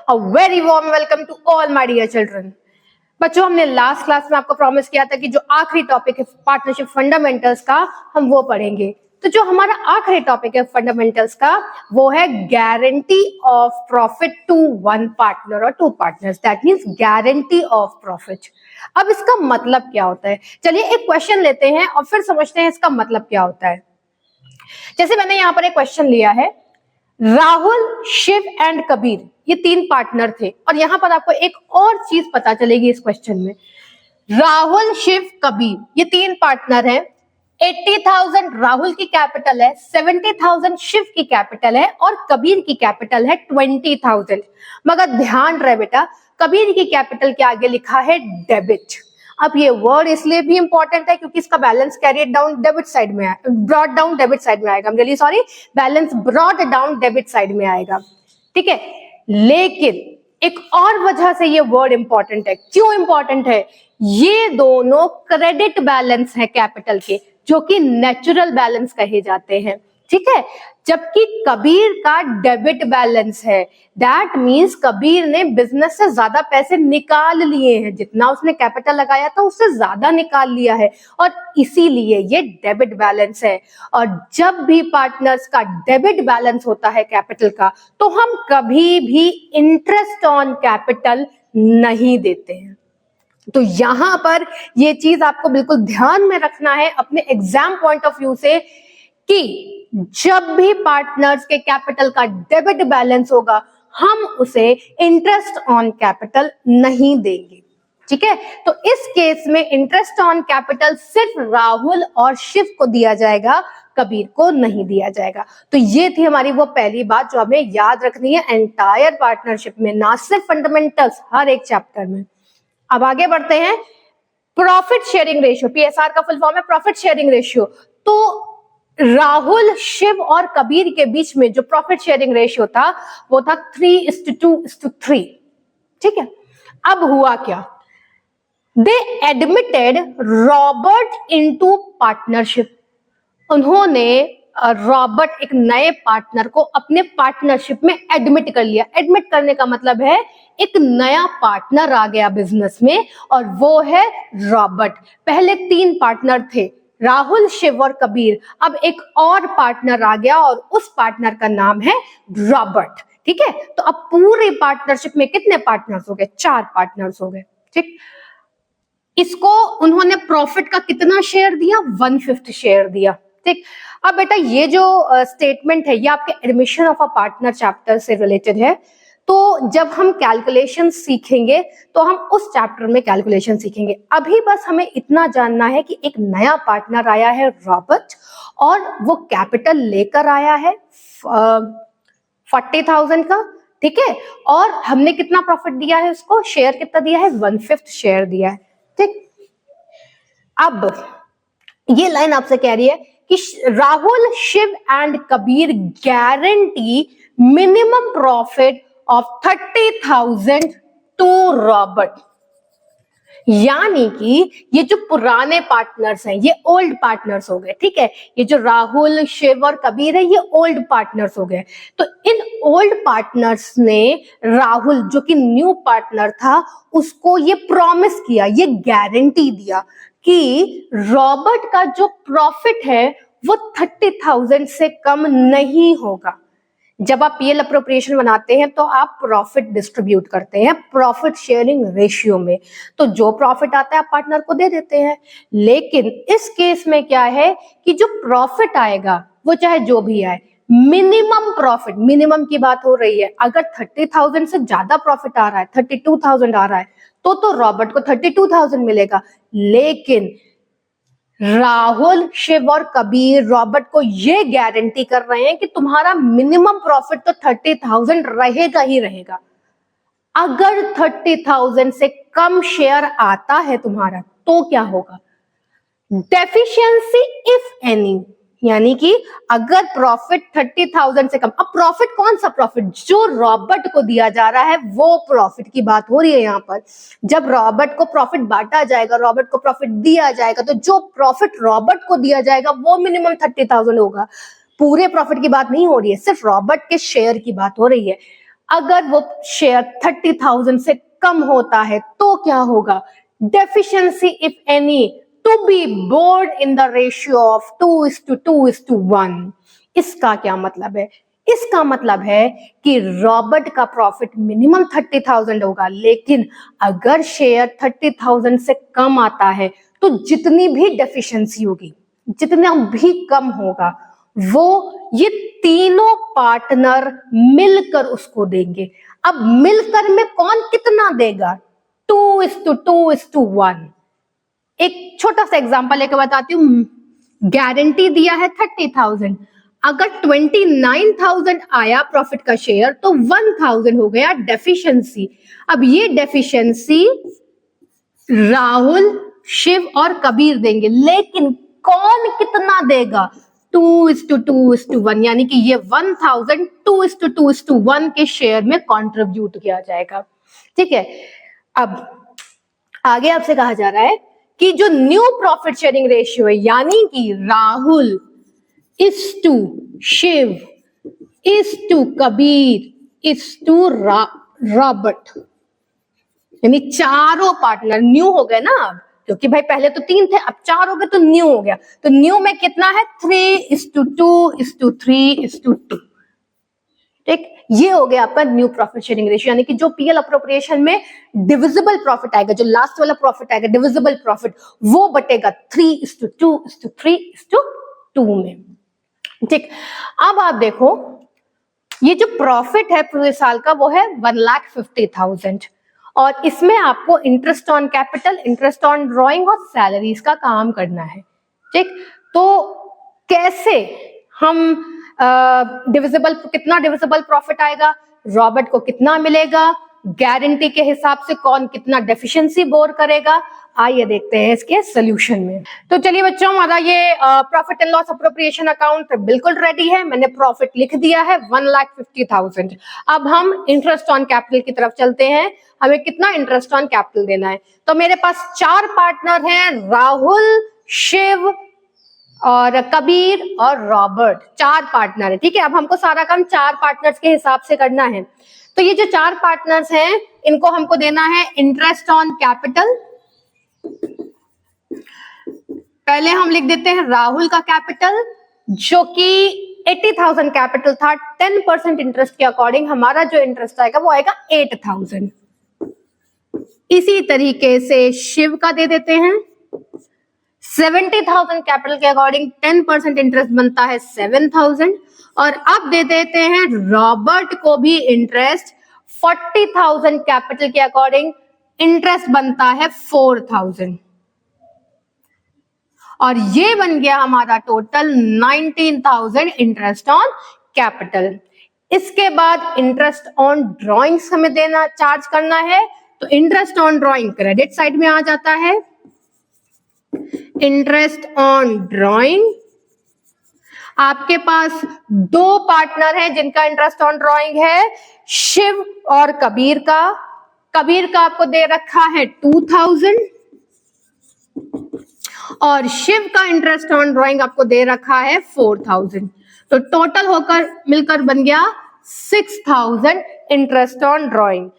A very warm welcome to all my dear children. बच्चों, हमने last class में आपको प्रॉमिस किया था कि जो आखिरी टॉपिक है पार्टनरशिप फंडामेंटल्स का हम वो पढ़ेंगे। तो जो हमारा आखिरी टॉपिक है फंडामेंटल्स का वो है guarantee of profit to one partner और two partners, that means guarantee of profit. अब इसका मतलब क्या होता है, चलिए एक क्वेश्चन लेते हैं और फिर समझते हैं इसका मतलब क्या होता है। जैसे मैंने यहाँ पर एक क्वेश्चन लिया है, राहुल, शिव एंड कबीर ये तीन पार्टनर थे, और यहां पर आपको एक और चीज पता चलेगी इस क्वेश्चन में। राहुल, शिव, कबीर ये तीन पार्टनर हैं। 80,000 राहुल की कैपिटल है, 70,000 शिव की कैपिटल है और कबीर की कैपिटल है 20,000। मगर ध्यान रहे बेटा, कबीर की कैपिटल के आगे लिखा है डेबिट। अब ये वर्ड इसलिए भी इंपॉर्टेंट है क्योंकि इसका balance carried down debit side में, ब्रॉट डाउन डेबिट साइड में आएगा। I'm really sorry, balance brought down debit side में आएगा, ठीक है। लेकिन एक और वजह से ये वर्ड इंपॉर्टेंट है। क्यों इंपॉर्टेंट है? ये दोनों क्रेडिट बैलेंस है कैपिटल के, जो कि नेचुरल बैलेंस कहे जाते हैं, ठीक है। जबकि कबीर का डेबिट बैलेंस है, दैट मींस कबीर ने बिजनेस से ज्यादा पैसे निकाल लिए हैं, जितना उसने कैपिटल लगाया था उससे ज्यादा निकाल लिया है, और इसीलिए ये डेबिट बैलेंस है। और जब भी पार्टनर्स का डेबिट बैलेंस होता है कैपिटल का, तो हम कभी भी इंटरेस्ट ऑन कैपिटल नहीं देते हैं। तो यहां पर ये चीज आपको बिल्कुल ध्यान में रखना है अपने एग्जाम पॉइंट ऑफ व्यू से, कि जब भी पार्टनर्स के कैपिटल का डेबिट बैलेंस होगा हम उसे इंटरेस्ट ऑन कैपिटल नहीं देंगे, ठीक है। तो इस केस में इंटरेस्ट ऑन कैपिटल सिर्फ राहुल और शिव को दिया जाएगा, कबीर को नहीं दिया जाएगा। तो ये थी हमारी वो पहली बात जो हमें याद रखनी है एंटायर पार्टनरशिप में, ना सिर्फ फंडामेंटल्स, हर एक चैप्टर में। अब आगे बढ़ते हैं। प्रॉफिट शेयरिंग रेशियो, पीएसआर का फुल फॉर्म है प्रॉफिट शेयरिंग रेशियो। तो राहुल, शिव और कबीर के बीच में जो प्रॉफिट शेयरिंग रेशियो था वो था 3:2:3, ठीक है। अब हुआ क्या, दे एडमिटेड रॉबर्ट इनटू पार्टनरशिप। उन्होंने रॉबर्ट, एक नए पार्टनर को अपने पार्टनरशिप में एडमिट कर लिया। एडमिट करने का मतलब है एक नया पार्टनर आ गया बिजनेस में, और वो है रॉबर्ट। पहले तीन पार्टनर थे, राहुल, शिव और कबीर। अब एक और पार्टनर आ गया और उस पार्टनर का नाम है रॉबर्ट, ठीक है। तो अब पूरी पार्टनरशिप में कितने पार्टनर्स हो गए? 4 पार्टनर्स हो गए, ठीक। इसको उन्होंने प्रॉफिट का कितना शेयर दिया? 1/5 शेयर दिया, ठीक। अब बेटा ये जो स्टेटमेंट है ये आपके admission of a partner chapter से रिलेटेड है। तो जब हम कैलकुलेशन सीखेंगे तो हम उस चैप्टर में कैलकुलेशन सीखेंगे। अभी बस हमें इतना जानना है कि एक नया पार्टनर आया है रॉबर्ट, और वो कैपिटल लेकर आया है 40,000 का, ठीक है। और हमने कितना प्रॉफिट दिया है उसको, शेयर कितना दिया है? 1/5 शेयर दिया है, ठीक। अब ये लाइन आपसे कह रही है कि Rahul, Shiv and Kabir guarantee minimum profit of 30,000 to Robert. यानी कि ये जो पुराने पार्टनर्स हैं ये ओल्ड पार्टनर्स हो गए, ठीक है। ये जो राहुल, शिव और कबीर है ये ओल्ड पार्टनर्स हो गए। तो इन ओल्ड पार्टनर्स ने राहुल, जो कि न्यू पार्टनर था, उसको ये प्रॉमिस किया, ये गारंटी दिया कि रॉबर्ट का जो प्रॉफिट है वो 30,000 से कम नहीं होगा। जब आप पीएल अप्रोप्रिएशन बनाते हैं तो आप प्रॉफिट डिस्ट्रीब्यूट करते हैं प्रॉफिट शेयरिंग रेशियो में, तो जो प्रॉफिट आता है आप पार्टनर को दे देते हैं। लेकिन इस केस में क्या है कि जो प्रॉफिट आएगा वो चाहे जो भी आए, मिनिमम प्रॉफिट, मिनिमम की बात हो रही है। अगर 30,000 से ज्यादा प्रॉफिट आ रहा है, 32,000 आ रहा है, तो रॉबर्ट को 32,000 मिलेगा। लेकिन राहुल, शिव और कबीर रॉबर्ट को ये गारंटी कर रहे हैं कि तुम्हारा मिनिमम प्रॉफिट तो 30,000 रहेगा ही रहेगा। अगर 30,000 से कम शेयर आता है तुम्हारा तो क्या होगा? डेफिशिएंसी इफ एनी, यानी कि अगर प्रॉफिट 30,000 से कम, अब प्रॉफिट कौन सा प्रॉफिट? जो रॉबर्ट को दिया जा रहा है वो प्रॉफिट की बात हो रही है यहाँ पर। जब रॉबर्ट को प्रॉफिट बांटा जाएगा, रॉबर्ट को प्रॉफिट दिया जाएगा, तो जो प्रॉफिट रॉबर्ट को दिया जाएगा वो मिनिमम 30,000 होगा। पूरे प्रॉफिट की बात नहीं हो रही है, सिर्फ रॉबर्ट के शेयर की बात हो रही है। अगर वो शेयर 30,000 से कम होता है तो क्या होगा? Deficiency if any to be borne in the ratio of 2:2:1। इसका क्या मतलब है? इसका मतलब है कि रॉबर्ट का प्रॉफिट मिनिमम 30,000 होगा, लेकिन अगर शेयर 30,000 से कम आता है तो जितनी भी डेफिशिएंसी होगी, जितना भी कम होगा, वो ये तीनों पार्टनर मिलकर उसको देंगे। अब मिलकर में कौन कितना देगा? 2:2:1। एक छोटा सा एग्जांपल लेकर बताती हूँ। गारंटी दिया है 30,000, अगर 29,000 आया प्रॉफिट का शेयर तो 1,000 हो गया डेफिशिएंसी। अब ये डेफिशिएंसी राहुल, शिव और कबीर देंगे, लेकिन कौन कितना देगा? 2:2:1, यानी कि ये 1,000 2:2:1 के शेयर में कंट्रीब्यूट किया जाएगा। ठीक है, अब आगे आपसे कहा जा रहा है कि जो न्यू प्रॉफिट शेयरिंग रेशियो है, यानी कि Rahul is to Shiv is to Kabir is to Robert, यानी चारों पार्टनर न्यू हो गए ना अब, क्योंकि भाई पहले तो 3 थे, अब 4 हो गए तो न्यू हो गया। तो न्यू में कितना है? 3:2:3:2। ठीक, ये हो गया आपका न्यू प्रॉफिट शेयरिंग रेशियो, यानी कि जो पीएल अप्रोप्रिएशन में डिविजिबल प्रॉफिट आएगा, जो लास्ट वाला प्रॉफिट आएगा डिविजिबल प्रॉफिट, वो बटेगा 3:2:3:2 में। ठीक, अब आप देखो ये जो प्रॉफिट है पूरे साल का वो है 1,50,000, और इसमें आपको interest on capital, interest on drawing और सैलरीज का काम करना है। ठीक, तो कैसे हम डिविजिबल, कितना डिविजिबल प्रॉफिट आएगा, रॉबर्ट को कितना मिलेगा, गारंटी के हिसाब से कौन कितना डेफिशिएंसी बोर करेगा, आइए देखते हैं इसके सोल्यूशन में। तो चलिए बच्चों, हमारा ये profit and loss appropriation account बिल्कुल रेडी है। मैंने प्रॉफिट लिख दिया है 1,50,000। अब हम इंटरेस्ट ऑन कैपिटल की तरफ चलते हैं। हमें कितना इंटरेस्ट ऑन कैपिटल देना है? तो मेरे पास 4 पार्टनर हैं, राहुल, शिव और कबीर और रॉबर्ट, 4 पार्टनर है। ठीक है, अब हमको सारा काम 4 पार्टनर्स के हिसाब से करना है। तो ये जो 4 पार्टनर्स हैं, इनको हमको देना है इंटरेस्ट ऑन कैपिटल। पहले हम लिख देते हैं राहुल का कैपिटल, जो कि 80,000 कैपिटल था। 10% इंटरेस्ट के अकॉर्डिंग हमारा जो इंटरेस्ट आएगा वो आएगा 8,000। इसी तरीके से शिव का दे देते हैं। 70,000 कैपिटल के अकॉर्डिंग 10% इंटरेस्ट बनता है 7,000। और अब दे देते हैं रॉबर्ट को भी इंटरेस्ट। 40,000 कैपिटल के अकॉर्डिंग इंटरेस्ट बनता है 4,000, और ये बन गया हमारा टोटल 19,000 इंटरेस्ट ऑन कैपिटल। इसके बाद इंटरेस्ट ऑन ड्रॉइंग्स हमें देना, चार्ज करना है। तो interest on drawing credit side में आ जाता है। इंटरेस्ट ऑन ड्रॉइंग, आपके पास 2 पार्टनर हैं जिनका इंटरेस्ट ऑन ड्रॉइंग है, शिव और कबीर का। कबीर का आपको दे रखा है 2,000, और शिव का इंटरेस्ट ऑन ड्रॉइंग आपको दे रखा है 4,000। तो टोटल होकर मिलकर बन गया 6,000 इंटरेस्ट ऑन ड्रॉइंग।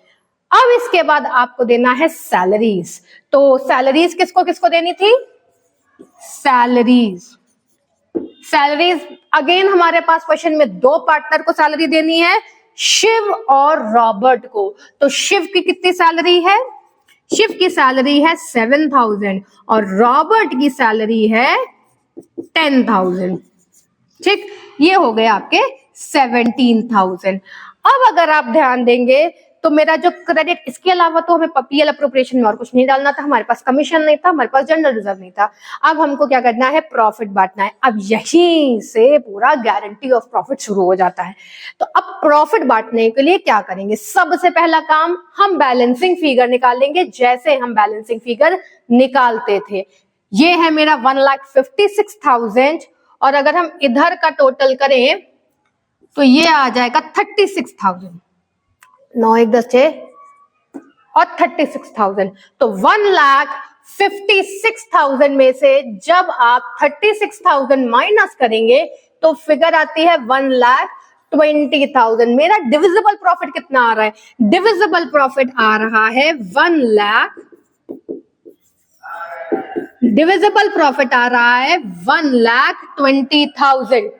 अब इसके बाद आपको देना है सैलरीज। तो सैलरीज किसको किसको देनी थी? सैलरीज अगेन हमारे पास क्वेश्चन में 2 पार्टनर को सैलरी देनी है, शिव और रॉबर्ट को। तो शिव की कितनी सैलरी है? शिव की सैलरी है 7,000 और रॉबर्ट की सैलरी है 10,000। ठीक, ये हो गए आपके 17,000। अब अगर आप ध्यान देंगे तो मेरा जो क्रेडिट, इसके अलावा तो हमें पीएल अप्रोप्रिएशन में और कुछ नहीं डालना था, हमारे पास कमीशन नहीं था, हमारे पास जनरल रिजर्व नहीं था। अब हमको क्या करना है? प्रॉफिट बांटना है। अब यहीं से पूरा गारंटी ऑफ प्रॉफिट शुरू हो जाता है। तो अब प्रॉफिट बांटने के लिए क्या करेंगे? सबसे पहला काम, हम बैलेंसिंग फिगर निकालेंगे, जैसे हम बैलेंसिंग फिगर निकालते थे। ये है मेरा 1,56,000, और अगर हम इधर का टोटल करें तो ये आ जाएगा 36,000। 9 1 10 6 और 36,000। तो 1,56,000 में से जब आप 36,000 माइनस करेंगे तो फिगर आती है 1,20,000। 20,000। मेरा डिविजिबल प्रॉफिट कितना आ रहा है? डिविजिबल प्रॉफिट आ रहा है 1 लाख। डिविजिबल प्रॉफिट आ रहा है 1,20,000।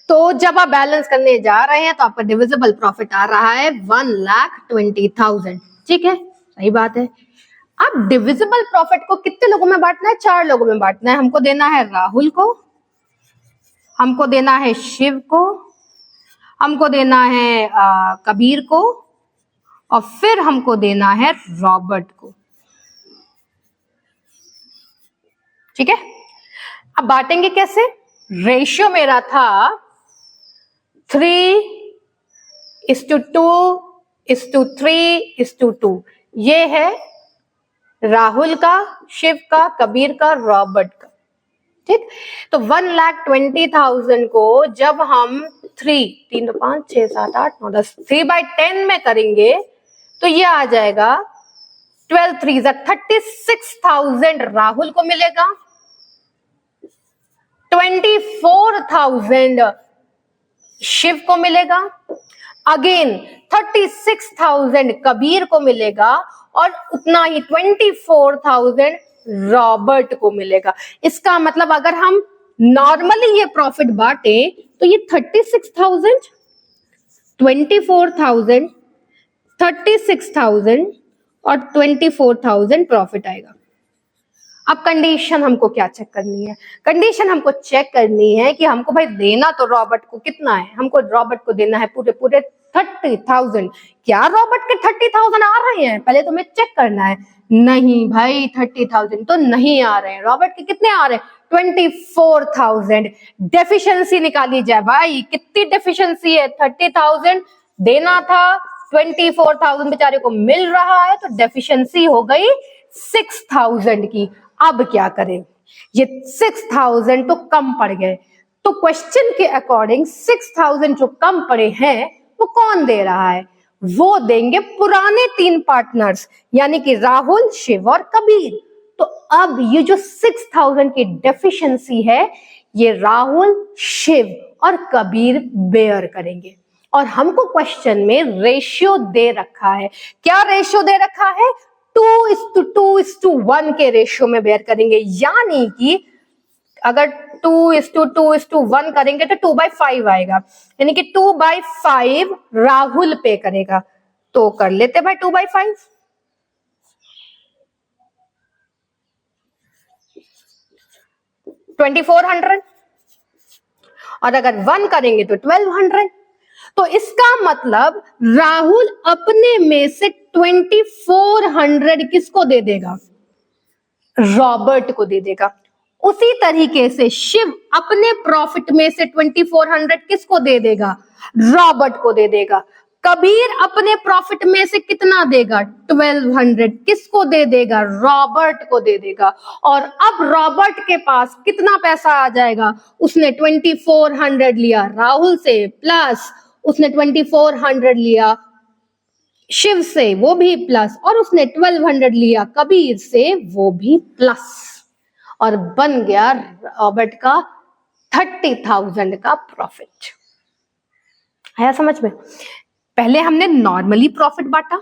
तो जब आप बैलेंस करने जा रहे हैं तो आपका डिविजिबल प्रॉफिट आ रहा है 1,20,000। ठीक है, सही बात है। अब डिविजिबल प्रॉफिट को कितने लोगों में बांटना है? 4 लोगों में बांटना है। हमको देना है राहुल को, हमको देना है शिव को, हमको देना है कबीर को, और फिर हमको देना है रॉबर्ट को। ठीक है, अब बांटेंगे कैसे? रेशियो मेरा था 3:2:3:2। ये है राहुल का, शिव का, कबीर का, रॉबर्ट का। ठीक, तो 1,20,000 को जब हम 3 2 5 6 7 8 9 10 3/10 में करेंगे तो ये आ जाएगा 12 3 36,000 राहुल को मिलेगा, 24,000 शिव को मिलेगा, अगेन 36,000 कबीर को मिलेगा, और उतना ही 24,000 रॉबर्ट को मिलेगा। इसका मतलब अगर हम नॉर्मली ये प्रॉफिट बांटे तो ये 36,000, 24,000, 36,000 और 24,000 प्रॉफिट आएगा। अब कंडीशन हमको क्या चेक करनी है? कंडीशन हमको चेक करनी है कि हमको भाई देना तो रॉबर्ट को कितना है? हमको रॉबर्ट को देना है पूरे पूरे 30,000। क्या रॉबर्ट के 30,000 आ रहे हैं? पहले तो हमें चेक करना है। नहीं भाई, 30,000 तो नहीं आ रहे हैं। रॉबर्ट के कितने आ रहे हैं? 24,000। डेफिशिएंसी निकाली जाए भाई, कितनी डेफिशिएंसी है? 30,000 देना था, 24,000 बेचारे को मिल रहा है, तो डेफिशिएंसी हो गई 6,000 की। अब क्या करें? ये 6,000 तो कम पड़ गए, तो क्वेश्चन के अकॉर्डिंग 6,000 जो कम पड़े हैं वो कौन दे रहा है? वो देंगे पुराने 3 पार्टनर्स, यानी कि राहुल, शिव और कबीर। तो अब ये जो 6,000 की डेफिशिएंसी है ये राहुल, शिव और कबीर बेयर करेंगे। और हमको क्वेश्चन में रेशियो दे रखा है। क्या रेशियो दे रखा है? 2:2:1 के रेशियो में बेयर करेंगे, यानी कि अगर 2:2:1 करेंगे तो 2/5 आएगा, यानी कि 2/5 राहुल पे करेगा। तो कर लेते भाई 2/5। 2400, और अगर 1 करेंगे तो 1200। तो इसका मतलब राहुल अपने में से 2400 किसको दे देगा? रॉबर्ट को दे देगा। उसी तरीके से शिव अपने प्रॉफिट में से 2400 किसको दे देगा? रॉबर्ट को दे देगा। कबीर अपने प्रॉफिट में से कितना देगा? 1200 किसको दे देगा? रॉबर्ट को दे देगा। और अब रॉबर्ट के पास कितना पैसा आ जाएगा? उसने 2400 लिया राहुल से, प्लस उसने 2400 लिया शिव से, वो भी प्लस, और उसने 1200 लिया कबीर से, वो भी प्लस, और बन गया रॉबर्ट का 30,000 का प्रॉफिट। आया समझ में? पहले हमने नॉर्मली प्रॉफिट बांटा,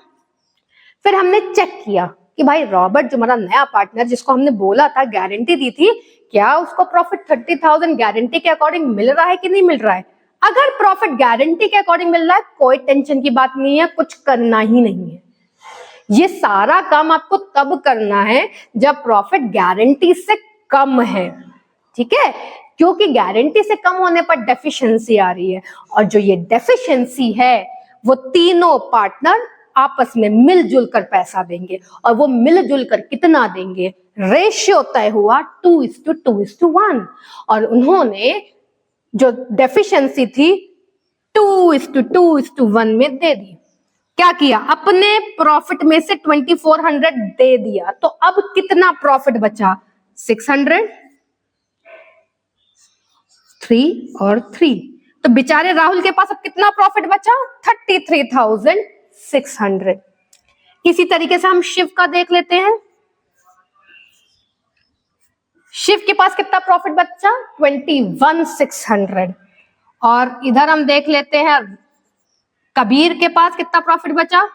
फिर हमने चेक किया कि भाई रॉबर्ट जो हमारा नया पार्टनर, जिसको हमने बोला था, गारंटी दी थी, क्या उसको प्रॉफिट 30,000 गारंटी के अकॉर्डिंग मिल रहा है कि नहीं मिल रहा है? अगर प्रॉफिट गारंटी के अकॉर्डिंग मिल रहा है, कोई टेंशन की बात नहीं है, कुछ करना ही नहीं है। ये सारा काम आपको तब करना है जब प्रॉफिट गारंटी से कम है। ठीक है, क्योंकि गारंटी से कम होने पर डेफिशिएंसी आ रही है, और जो ये डेफिशिएंसी है वो तीनों पार्टनर आपस में मिलजुल कर पैसा देंगे। और वो मिलजुल कर कितना देंगे? रेशियो तय हुआ 2:2:1, और उन्होंने जो डेफिशिएंसी थी 2:2:1 में दे दी। क्या किया? अपने प्रॉफिट में से 2400 दे दिया। तो अब कितना प्रॉफिट बचा? 600, 3 और 3। तो बेचारे राहुल के पास अब कितना प्रॉफिट बचा? 33,600। इसी तरीके से हम शिव का देख लेते हैं। शिव के पास कितना प्रॉफिट बचा? 21,600। और इधर हम देख लेते हैं कबीर के पास कितना प्रॉफिट बचा?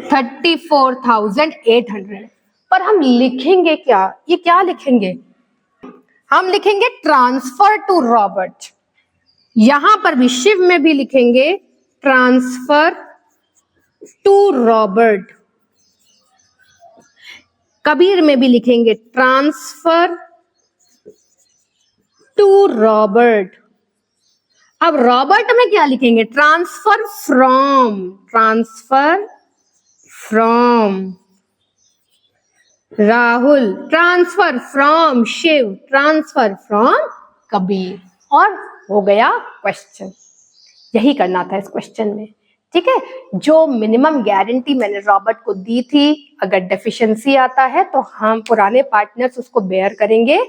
34,800। पर हम लिखेंगे क्या? ये क्या लिखेंगे? हम लिखेंगे ट्रांसफर टू रॉबर्ट। यहां पर भी शिव में भी लिखेंगे ट्रांसफर टू रॉबर्ट, कबीर में भी लिखेंगे ट्रांसफर टू रॉबर्ट। अब रॉबर्ट में क्या लिखेंगे? Transfer from, transfer from Rahul, transfer from Shiv, transfer from Kabir. और हो गया क्वेश्चन। यही करना था इस क्वेश्चन में, ठीक है। जो मिनिमम गारंटी मैंने रॉबर्ट को दी थी, अगर डेफिशिएंसी आता है तो हम पुराने पार्टनर्स उसको बेयर करेंगे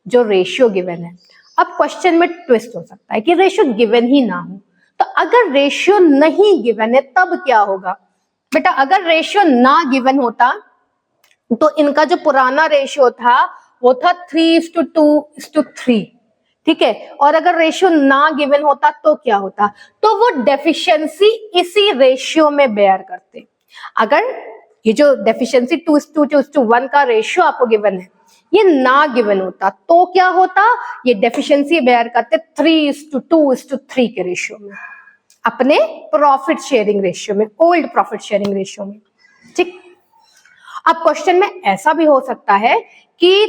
जो रेशियो गिवन है। अब क्वेश्चन में ट्विस्ट हो सकता है कि रेशियो गिवन ही ना हो, तो अगर रेशियो नहीं गिवन है तब क्या होगा? बेटा अगर रेशियो ना गिवन होता तो इनका जो पुराना रेशियो था वो था 3:2:3, ठीक है। और अगर रेशियो ना गिवन होता तो क्या होता? तो वो डेफिशिएंसी इसी रेशियो में बेयर करते। अगर ये जो डेफिशिएंसी 2:2:1 का रेशियो आपको गिवन है, ये ना गिवन होता तो क्या होता? ये डेफिशिएंसी बेयर करते 3:2:3 के रेशियो में, अपने प्रॉफिट शेयरिंग रेशियो में, ओल्ड प्रॉफिट शेयरिंग रेशियो में, ठीक। अब क्वेश्चन में ऐसा भी हो सकता है कि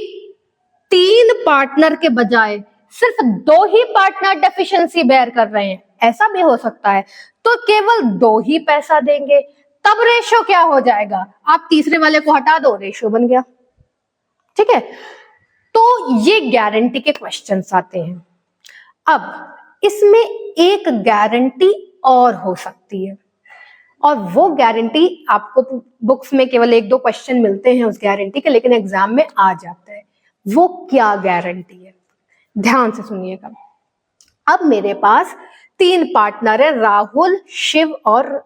3 पार्टनर के बजाय सिर्फ 2 ही पार्टनर डेफिशिएंसी बेयर कर रहे हैं, ऐसा भी हो सकता है। तो केवल 2 ही पैसा देंगे, तब रेशियो क्या हो जाएगा? आप तीसरे वाले को हटा दो, रेशियो बन गया, ठीक है। तो ये गारंटी के क्वेश्चंस आते हैं। अब इसमें एक गारंटी और हो सकती है, और वो गारंटी आपको बुक्स में केवल 1-2 क्वेश्चन मिलते हैं उस गारंटी के, लेकिन एग्जाम में आ जाता है। वो क्या गारंटी है? ध्यान से सुनिएगा। अब मेरे पास 3 पार्टनर है, राहुल, शिव और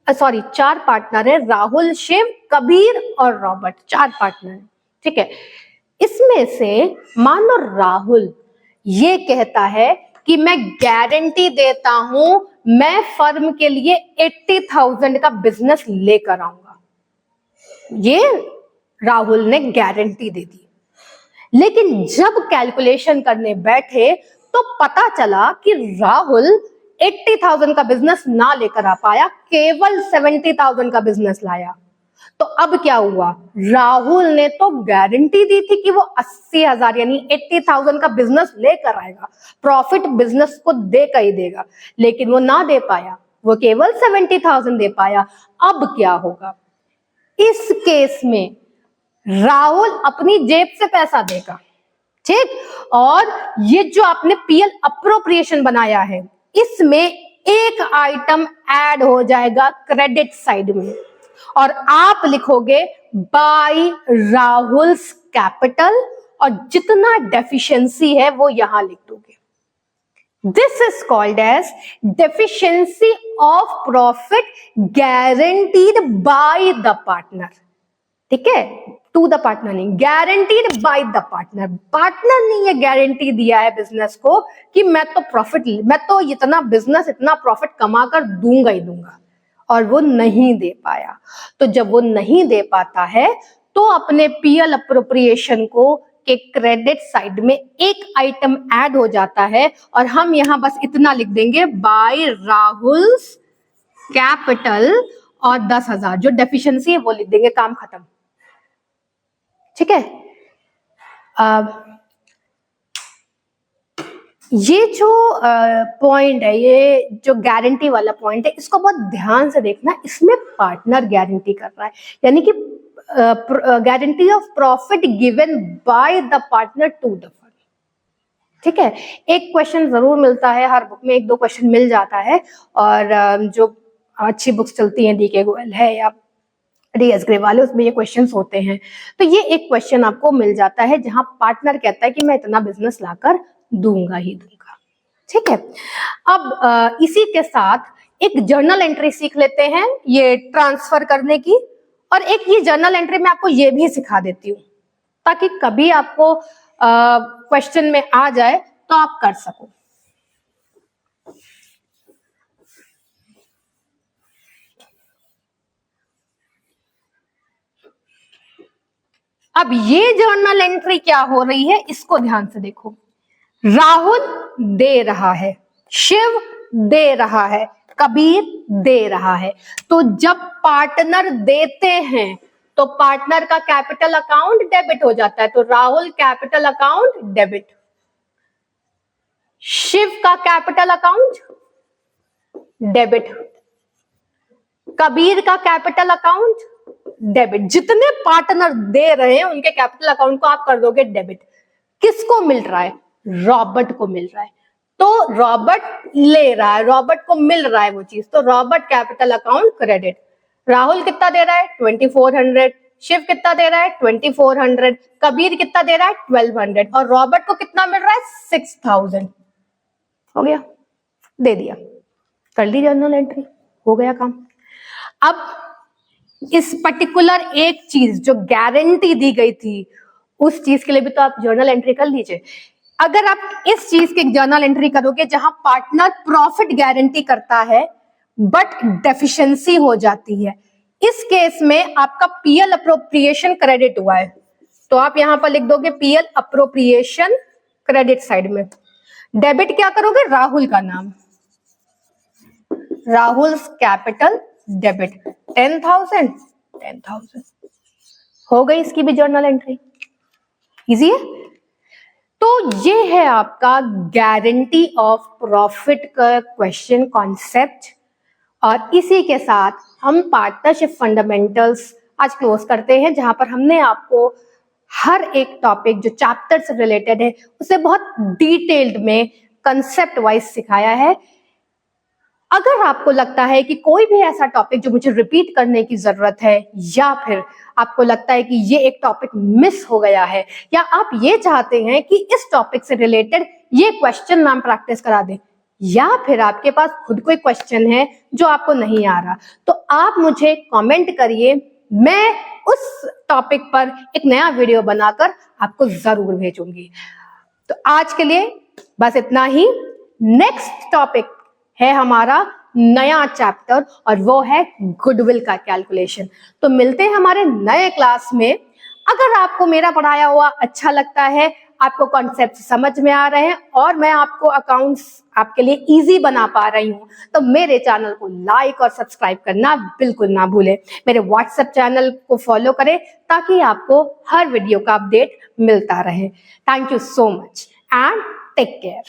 4 पार्टनर है, राहुल, शिव, कबीर और रॉबर्ट, 4 पार्टनर है, ठीक है। इसमें से मान लो राहुल ये कहता है कि मैं गारंटी देता हूं, मैं फर्म के लिए 80,000 का बिजनेस लेकर आऊंगा। ये राहुल ने गारंटी दे दी, लेकिन जब कैलकुलेशन करने बैठे तो पता चला कि राहुल 80,000 का बिजनेस ना लेकर आ पाया, केवल 70,000 का बिजनेस लाया। तो अब क्या हुआ? राहुल ने तो गारंटी दी थी कि वो 80,000 यानी 80,000 का बिजनेस लेकर आएगा, प्रॉफिट बिजनेस को देकर ही देगा, लेकिन वो ना दे पाया, वो केवल 70,000 दे पाया। अब क्या होगा? इस केस में राहुल अपनी जेब से पैसा देगा, ठीक। और ये जो आपने पीएल अप्रोप्रिएशन बनाया है, इसमें एक आइटम ऐड हो जाएगा क्रेडिट साइड में, और आप लिखोगे बाय राहुल्स कैपिटल, और जितना डेफिशिएंसी है वो यहां लिख दोगे। This is called as deficiency of profit guaranteed by the partner, ठीक है। टू द पार्टनर नहीं, guaranteed by the partner. Partner ने ये गारंटी दिया है बिजनेस को कि मैं तो इतना बिजनेस, इतना प्रॉफिट कमा कर दूंगा ही दूंगा, और वो नहीं दे पाया। तो जब वो नहीं दे पाता है तो अपने पीएल अप्रोप्रिएशन को के क्रेडिट साइड में एक आइटम ऐड हो जाता है, और हम यहां बस इतना लिख देंगे बाय राहुल्स कैपिटल, और 10,000 जो डेफिशिएंसी है वो लिख देंगे, काम खत्म, ठीक है। ये जो पॉइंट है, ये जो गारंटी वाला पॉइंट है, इसको बहुत ध्यान से देखना। इसमें पार्टनर गारंटी कर रहा है, यानी कि guarantee of profit given by the partner to the firm, ठीक है। एक क्वेश्चन जरूर मिलता है, हर बुक में 1-2 क्वेश्चन मिल जाता है, और जो अच्छी बुक्स चलती हैं, डीके गोयल है या डीएस ग्रेवाल, उसमें ये क्वेश्चंस होते हैं। तो ये एक क्वेश्चन आपको मिल जाता है जहां पार्टनर कहता है कि मैं इतना बिजनेस लाकर दूंगा ही दूंगा, ठीक है। अब इसी के साथ एक जर्नल एंट्री सीख लेते हैं, ये ट्रांसफर करने की, और एक ये जर्नल एंट्री मैं आपको ये भी सिखा देती हूँ, ताकि कभी आपको क्वेश्चन में आ जाए तो आप कर सको। अब ये जर्नल एंट्री क्या हो रही है, इसको ध्यान से देखो। राहुल दे रहा है, शिव दे रहा है, कबीर दे रहा है। तो जब पार्टनर देते हैं तो पार्टनर का कैपिटल अकाउंट डेबिट हो जाता है, तो Rahul capital account debit, Shiv का कैपिटल अकाउंट डेबिट, कबीर का कैपिटल अकाउंट डेबिट। जितने पार्टनर दे रहे हैं उनके कैपिटल अकाउंट को आप कर दोगे डेबिट। किसको मिल रहा है? रॉबर्ट को मिल रहा है, तो रॉबर्ट ले रहा है, रॉबर्ट को मिल रहा है वो चीज, तो Robert capital account credit. Rahul कितना दे रहा है? 2400। शिव कितना दे रहा है? 2400। कबीर कितना दे रहा है? 1200। और रॉबर्ट को कितना मिल रहा है? 6000। हो गया, दे दिया, कर ली जर्नल एंट्री, हो गया काम। अब इस पर्टिकुलर एक चीज जो गारंटी दी गई थी उस चीज के लिए भी तो आप जर्नल एंट्री कर लीजिए। अगर आप इस चीज की जर्नल एंट्री करोगे जहां पार्टनर प्रॉफिट गारंटी करता है बट डेफिशिएंसी हो जाती है, इस केस में आपका पीएल अप्रोप्रिएशन क्रेडिट हुआ है, तो आप यहां पर लिख दोगे पीएल अप्रोप्रिएशन क्रेडिट साइड में। डेबिट क्या करोगे? राहुल का नाम, राहुल कैपिटल डेबिट 10,000 10,000। हो गई इसकी भी जर्नल एंट्री, इजी है। तो ये है आपका गारंटी ऑफ प्रॉफिट का क्वेश्चन कॉन्सेप्ट, और इसी के साथ हम पार्टनरशिप फंडामेंटल्स आज क्लोज करते हैं, जहां पर हमने आपको हर एक टॉपिक जो चैप्टर से रिलेटेड है उसे बहुत डिटेल्ड में कंसेप्ट वाइज सिखाया है। अगर आपको लगता है कि कोई भी ऐसा टॉपिक जो मुझे रिपीट करने की जरूरत है, या फिर आपको लगता है कि ये एक टॉपिक मिस हो गया है, या आप ये चाहते हैं कि इस टॉपिक से रिलेटेड ये क्वेश्चन मैम प्रैक्टिस करा दें, या फिर आपके पास खुद कोई क्वेश्चन है जो आपको नहीं आ रहा, तो आप मुझे कमेंट करिए, मैं उस टॉपिक पर एक नया वीडियो बनाकर आपको जरूर भेजूंगी। तो आज के लिए बस इतना ही। नेक्स्ट टॉपिक है हमारा नया चैप्टर, और वो है गुडविल का कैलकुलेशन। तो मिलते हैं हमारे नए क्लास में। अगर आपको मेरा पढ़ाया हुआ अच्छा लगता है, आपको कॉन्सेप्ट समझ में आ रहे हैं, और मैं आपको अकाउंट्स आपके लिए इजी बना पा रही हूं, तो मेरे चैनल को लाइक और सब्सक्राइब करना बिल्कुल ना भूलें। मेरे व्हाट्सएप चैनल को फॉलो करें ताकि आपको हर वीडियो का अपडेट मिलता रहे। Thank you so much and take care.